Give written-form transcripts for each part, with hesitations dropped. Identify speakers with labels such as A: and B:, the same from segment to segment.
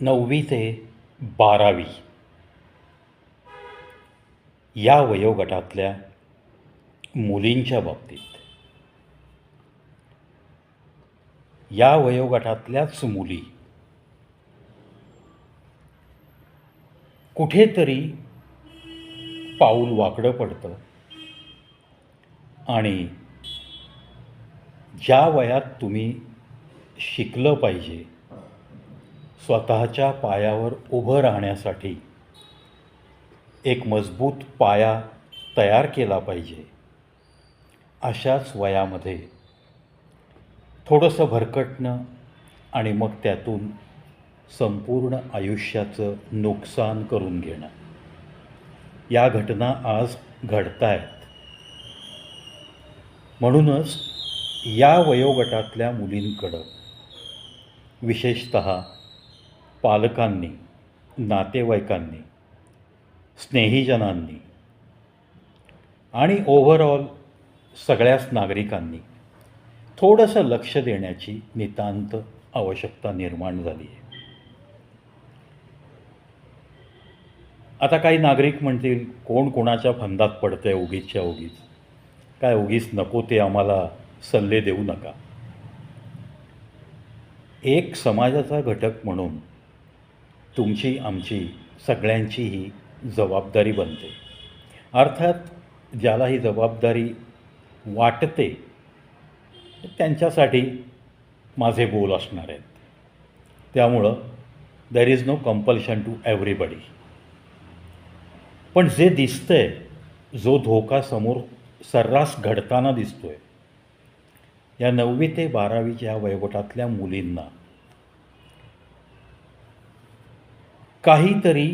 A: 9वी ते 12वी या वयोगटातल्या मुलींच्या बाबतीत या वयोगटातल्याच मुली कुठेतरी पाऊल वाकडं पडतं आणि ज्या वयात तुम्ही शिकलं पाहिजे, स्वतःच्या पायावर उभं राहण्यासाठी एक मजबूत पाया तयार केला पाहिजे, अशाच वयामध्ये थोडंसं भरकटणं आणि मग त्यातून संपूर्ण आयुष्याचं नुकसान करून घेणं, या घटना आज घडत आहेत. म्हणूनच या वयोगटातल्या मुलींकडं विशेषतः पालकांनी, नातेवाईकांनी, स्नेहीजनांनी आणि ओव्हरऑल सगळ्याच नागरिकांनी थोडंसं लक्ष देण्याची नितांत आवश्यकता निर्माण झाली आहे. आता काही नागरिक म्हणतील, कोण कोणाच्या फंदात पडतंय उगीचच्या उगीच, काय उगीच नको ते आम्हाला सल्ले देऊ नका. एक समाजाचा घटक म्हणून तुमची आमची सगळ्यांची ही जबाबदारी बनते. अर्थात ज्याला ही जबाबदारी वाटते त्यांच्यासाठी माझे बोल असणार आहेत. त्यामुळं there is no compulsion to everybody. पण जे दिसतंय, जो धोका समोर सर्रास घडताना दिसतोय, या 9वी ते 12वीच्या वयोगटातल्या मुलींना काहीतरी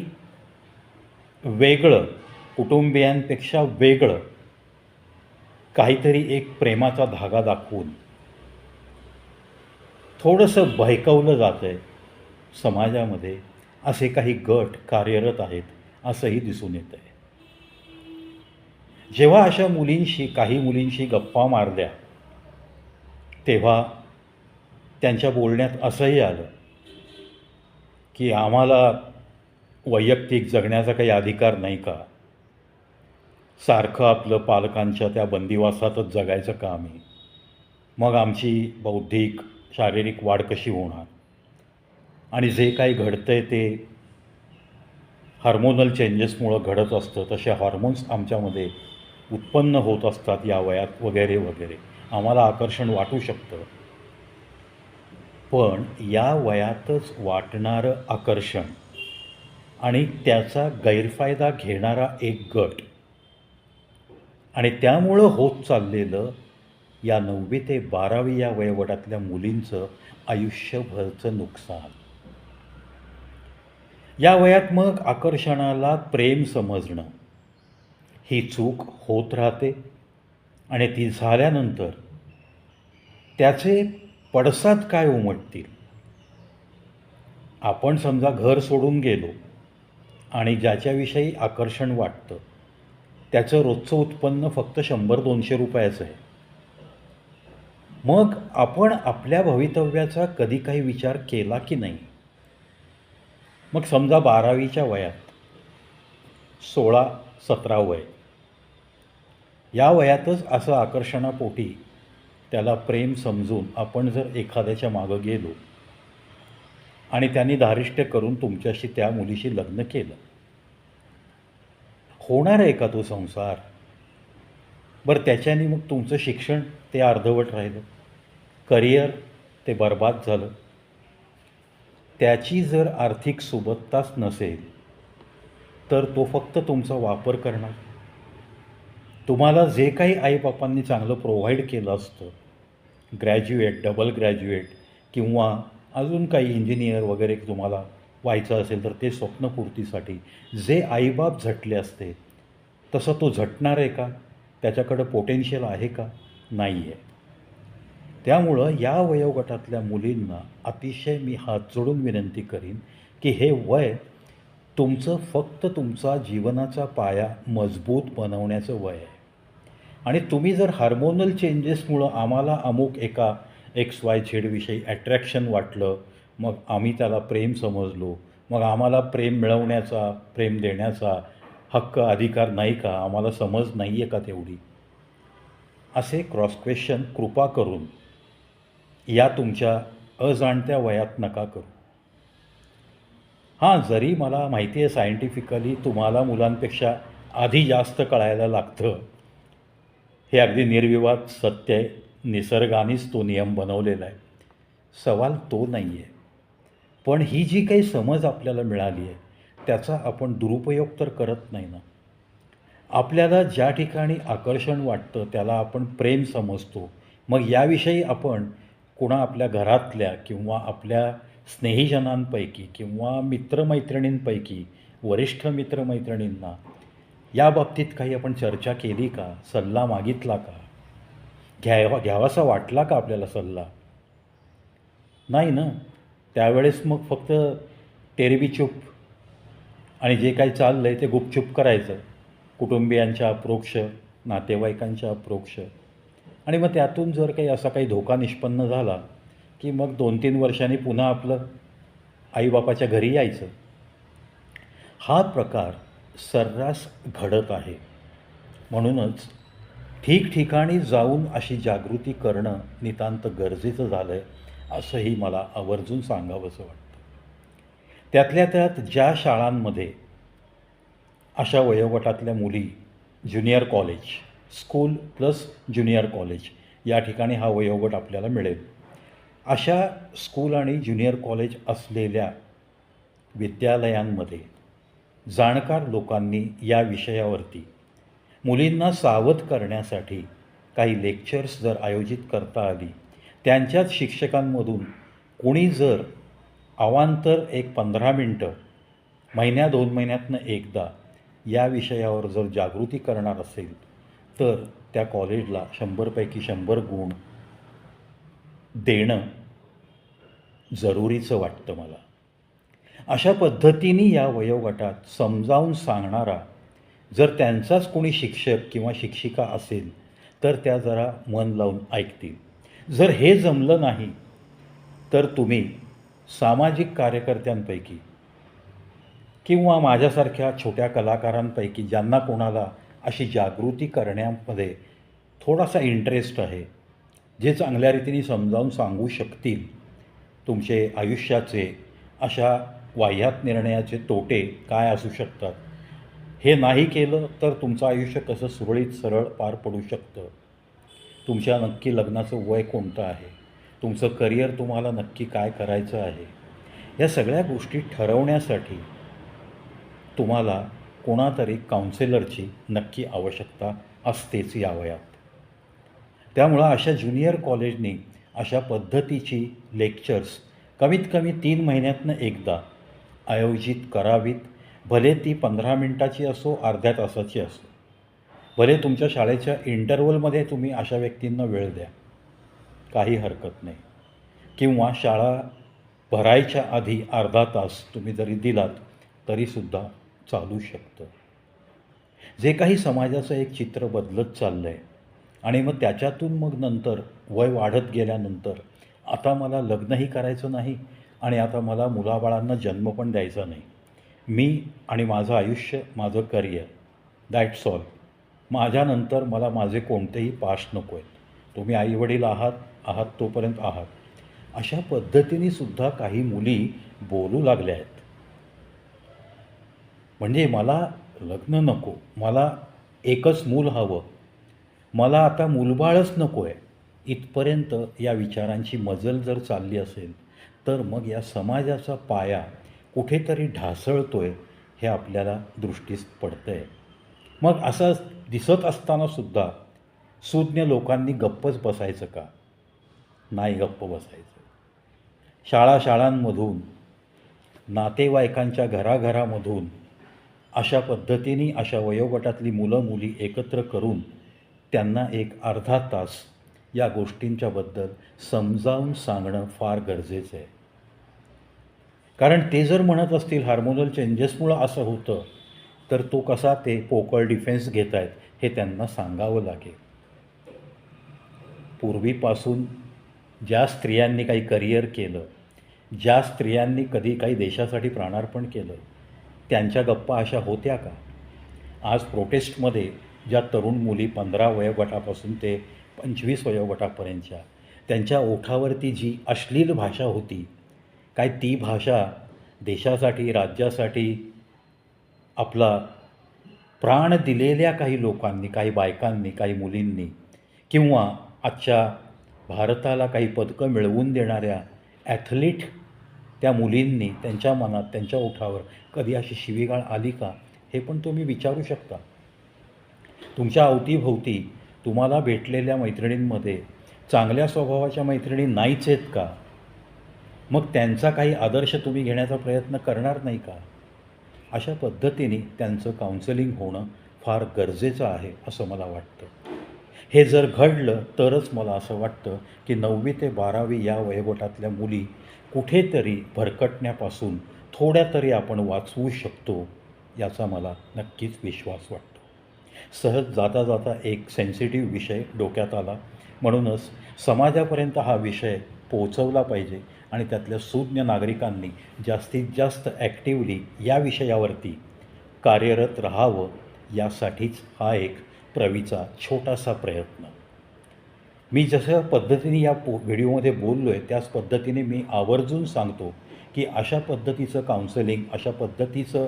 A: वेगळं, कुटुंबियांपेक्षा वेगळं काहीतरी एक प्रेमाचा धागा दाखवून थोडंसं बहकवलं जातं आहे. समाजामध्ये असे काही गट कार्यरत आहेत असंही दिसून येतं आहे. जेव्हा अशा काही मुलींशी गप्पा मारल्या तेव्हा त्यांच्या बोलण्यात असंही आलं की आम्हाला वैयक्तिक जगण्याचा काही अधिकार नाही का? सारखं आपलं पालकांच्या त्या बंदिवासातच जगायचं का आम्ही? मग आमची बौद्धिक शारीरिक वाढ कशी होणार? आणि जे काही घडतं आहे ते हार्मोनल चेंजेसमुळं घडत असतं. तसे हॉर्मोन्स आमच्यामध्ये उत्पन्न होत असतात या वयात वगैरे वगैरे. आम्हाला आकर्षण वाटू शकतं, पण या वयातच वाटणारं आकर्षण आणि त्याचा गैरफायदा घेणारा एक गट आणि त्यामुळं होत चाललेलं या 9वी ते 12वी या वयोगटातल्या मुलींचं आयुष्यभरचं नुकसान. या वयात मग आकर्षणाला प्रेम समजणं ही चूक होत राहते आणि ती झाल्यानंतर त्याचे पडसाद काय उमटतील? आपण समजा घर सोडून गेलो आणि ज्याच्याविषयी आकर्षण वाटतं त्याचं रोजचं उत्पन्न फक्त 100-200 रुपयाचं आहे. मग आपण आपल्या भवितव्याचा कधी काही विचार केला की नाही? मग समजा 12वीच्या वयात 16-17 वय, या वयातच असं आकर्षणापोटी त्याला प्रेम समजून आपण जर एखाद्याच्या मागं गेलो आणि त्यांनी धारिष्ट करून तुमच्याशी त्या मुलीशी लग्न केलं, होणार आहे का तो संसार? बरं, त्याच्याने मग तुमचं शिक्षण ते अर्धवट राहिलं, करिअर ते बरबाद झालं. त्याची जर आर्थिक सुबत्ताच नसेल तर तो फक्त तुमचा वापर करणार. तुम्हाला जे काही आईबापांनी चांगलं प्रोव्हाइड केलं असतं, ग्रॅज्युएट, डबल ग्रॅज्युएट किंवा अजून काही इंजिनियर वगैरे तुम्हाला व्हायचं असेल तर ते स्वप्नपूर्तीसाठी जे आईबाप झटले असते, तसं तो झटणार आहे का? त्याच्याकडं पोटेन्शियल आहे का? नाही आहे. त्यामुळं या वयोगटातल्या मुलींना अतिशय मी हात जोडून विनंती करीन की हे वय तुमचं फक्त तुमचा जीवनाचा पाया मजबूत बनवण्याचं वय आहे. आणि तुम्ही जर हार्मोनल चेंजेसमुळं आम्हाला अमुक एका XYZ विषयी ॲट्रॅक्शन वाटलं, मग आम्ही त्याला प्रेम समजलो, मग आम्हाला प्रेम मिळवण्याचा, प्रेम देण्याचा हक्क, अधिकार नाही का, आम्हाला समज नाही आहे का तेवढी, असे क्रॉस क्वेश्चन कृपा करून या तुमच्या अजाणत्या वयात नका करू. हां, जरी मला माहिती आहे सायंटिफिकली तुम्हाला मुलांपेक्षा आधी जास्त कळायला लागतं, हे अगदी निर्विवाद सत्य आहे, निसर्गानेच तो नियम बनवलेला आहे, सवाल तो नाही आहे. पण ही जी काही समज आपल्याला मिळाली आहे त्याचा आपण दुरुपयोग तर करत नाही ना. आपल्याला ज्या ठिकाणी आकर्षण वाटतं त्याला आपण प्रेम समजतो. मग याविषयी आपण कोणा आपल्या घरातल्या किंवा आपल्या स्नेहीजनांपैकी किंवा मित्रमैत्रिणींपैकी, वरिष्ठ मित्रमैत्रिणींना या बाबतीत काही आपण चर्चा केली का? सल्ला मागितला का? घ्यावासा वाटला का आपल्याला सल्ला? नाही ना. त्यावेळेस मग फक्त तेरे चूप आणि जे काही चाललं आहे ते गुपचूप करायचं, कुटुंबियांच्या अप्रोक्ष, नातेवाईकांच्या अप्रोक्ष. आणि मग त्यातून जर काही असा काही धोका निष्पन्न झाला की मग 2-3 वर्षांनी पुन्हा आपलं आईबापाच्या घरी यायचं. हा प्रकार सर्रास घडत आहे. म्हणूनच ठिकठिकाणी जाऊन अशी जागृती करणं नितांत गरजेचं झालं आहे, असंही मला आवर्जून सांगावंसं वाटतं. त्यातल्या त्यात ज्या शाळांमध्ये अशा वयोगटातल्या मुली, junior college, school plus junior college या ठिकाणी हा वयोगट आपल्याला मिळेल, अशा स्कूल आणि ज्युनियर कॉलेज असलेल्या विद्यालयांमध्ये जाणकार लोकांनी या विषयावरती मुलींना सावध करण्यासाठी काही लेक्चर्स जर आयोजित करता आली, त्यांच्याच शिक्षकांमधून कोणी जर अवांतर एक 15 मिनटं महिन्या 2 महिन्यातनं एकदा या विषयावर जर जागृती करणार असेल तर त्या कॉलेजला 100पैकी 100 गुण देणं जरुरीचं वाटतं मला. अशा पद्धतीने या वयोगटात समजावून सांगणारा जर त्यांचाच कोणी शिक्षक किंवा शिक्षिका असेल तर त्या जरा मन लावून ऐकतील. जर हे जमलं नाही तर तुम्ही सामाजिक कार्यकर्त्यांपैकी किंवा माझ्यासारख्या छोट्या कलाकारांपैकी ज्यांना कोणाला अशी जागृती करण्यामध्ये थोडासा इंटरेस्ट आहे, जे चांगल्या रीतीने समजावून सांगू शकतील तुमचे आयुष्याचे अशा वाह्यात निर्णयाचे तोटे काय असू शकतात, हे नाही केलं तर तुमचं आयुष्य कसं सुरळीत सरळ पार पडू शकतं, तुमच्या नक्की लग्नाचं वय कोणतं आहे, तुमचं करिअर तुम्हाला नक्की काय करायचं आहे, या सगळ्या गोष्टी ठरवण्यासाठी तुम्हाला कोणातरी काउन्सिलरची नक्की आवश्यकता असतेच या वयात. त्यामुळं अशा ज्युनियर कॉलेजनी अशा पद्धतीची लेक्चर्स कमीत कमी 3 महिन्यातनं एकदा आयोजित करावीत. भले ती 15 मिनटाची असो, अर्ध्या तासाची असो. भले तुमच्या शाळेच्या इंटरवलमध्ये तुम्ही अशा व्यक्तींना वेळ द्या, काही हरकत नाही. किंवा शाळा भरायच्या आधी अर्धा तास तुम्ही जरी दिलात तरीसुद्धा चालू शकतं. जे काही समाजाचं एक चित्र बदलत चाललं आहे आणि मग त्याच्यातून मग नंतर वय वाढत गेल्यानंतर आता मला लग्नही करायचं नाही आणि आता मला मुलाबाळांना जन्म पण द्यायचा नाही, मी आणि माझं आयुष्य, माझं करिअर, दॅट्स ऑल, माझ्यानंतर मला माझे कोणतेही पाश नको आहेत, तुम्ही आईवडील आहात तोपर्यंत आहात, अशा पद्धतीने सुद्धा काही मुली बोलू लागल्या आहेत. म्हणजे मला लग्न नको, मला एकच मूल हवं, मला आता मूलबाळच नको आहे, इथपर्यंत या विचारांची मजल जर चालली असेल तर मग या समाजाचा पाया कुठेतरी ढासळतो आहे हे आपल्याला दृष्टीस पडतं आहे. मग असं दिसत असतानासुद्धा सुज्ञ लोकांनी गप्पच बसायचं का? नाही गप्प बसायचं. शाळांमधून, नातेवाईकांच्या घराघरामधून अशा पद्धतीने अशा वयोगटातली मुलं मुली एकत्र करून त्यांना एक अर्धा तास या गोष्टींच्याबद्दल समजावून सांगणं फार गरजेचं आहे. कारण ते जर म्हणत असतील हार्मोनल चेंजेसमुळं असं होतं तर तो कसा ते पोकळ डिफेन्स घेत आहेत हे त्यांना सांगावं लागेल. पूर्वीपासून ज्या स्त्रियांनी काही करिअर केलं ज्या स्त्रियांनी कधी काही देशासाठी प्राणार्पण केलं त्यांच्या गप्पा अशा होत्या का? आज प्रोटेस्टमध्ये ज्या तरुण मुली 15 वयोगटापासून ते 25 वयोगटापर्यंतच्या त्यांच्या ओठावरती जी अश्लील भाषा होती, काय ती भाषा देशासाठी, राज्यासाठी आपला प्राण दिलेल्या काही लोकांनी, काही बायकांनी, काही मुलींनी किंवा आजच्या भारताला काही पदकं मिळवून देणाऱ्या ॲथलीट त्या मुलींनी त्यांच्या मनात, त्यांच्या ओठावर कधी अशी शिवीगाळ आली का? हे पण तुम्ही विचारू शकता. तुमच्या अवतीभोवती तुम्हाला भेटलेल्या मैत्रिणींमध्ये चांगल्या स्वभावाच्या मैत्रिणी नाहीच आहेत का? मग त्यांचा काही आदर्श तुम्ही घेण्याचा प्रयत्न करणार नाही का? अशा पद्धतीने त्यांचं काउन्सेलिंग होणं फार गरजेचं आहे असं मला वाटतं. हे जर घडलं तरच मला असं वाटतं की 9वी ते 12वी या वयोगटातल्या मुली कुठेतरी भरकटण्यापासून थोड्या तरी आपण वाचवू शकतो याचा मला नक्कीच विश्वास वाटतो. सहज जाता जाता एक सेन्सिटिव्ह विषय डोक्यात आला, म्हणूनच समाजापर्यंत हा विषय पोहोचवला पाहिजे आणि त्यातल्या सुज्ञ नागरिकांनी जास्तीत जास्त ॲक्टिवली या विषयावरती कार्यरत राहावं यासाठीच हा एक प्रवीचा छोटासा प्रयत्न. मी जसं पद्धतीने या व्हिडिओमध्ये बोललो आहे त्याच पद्धतीने मी आवर्जून सांगतो की अशा पद्धतीचं काउन्सेलिंग, अशा पद्धतीचं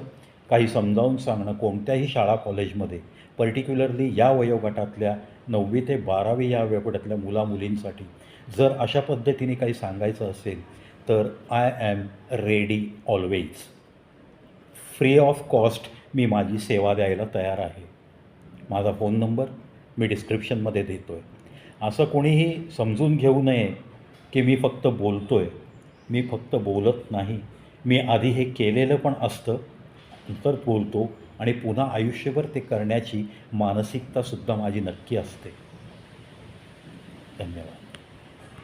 A: काही समजावून सांगणं कोणत्याही शाळा कॉलेजमध्ये, पर्टिक्युलरली या वयोगटातल्या 9वी ते 12वी या वयोगटातल्या मुलामुलींसाठी जर अशा पद्धतीने काही सांगायचं असेल तर I am ready always. Free of cost me माझी सेवा द्यायला तयार आहे. माझा फोन नंबर मी डिस्क्रिप्शनमध्ये देतो आहे. असं कोणीही समजून घेऊ नये की मी फक्त बोलतो आहे. मी फक्त बोलत नाही, मी आधी हे केलेलं पण असतं, नंतर बोलतो आणि पुन्हा आयुष्यभर ते करण्याची मानसिकतासुद्धा माझी नक्की असते. धन्यवाद.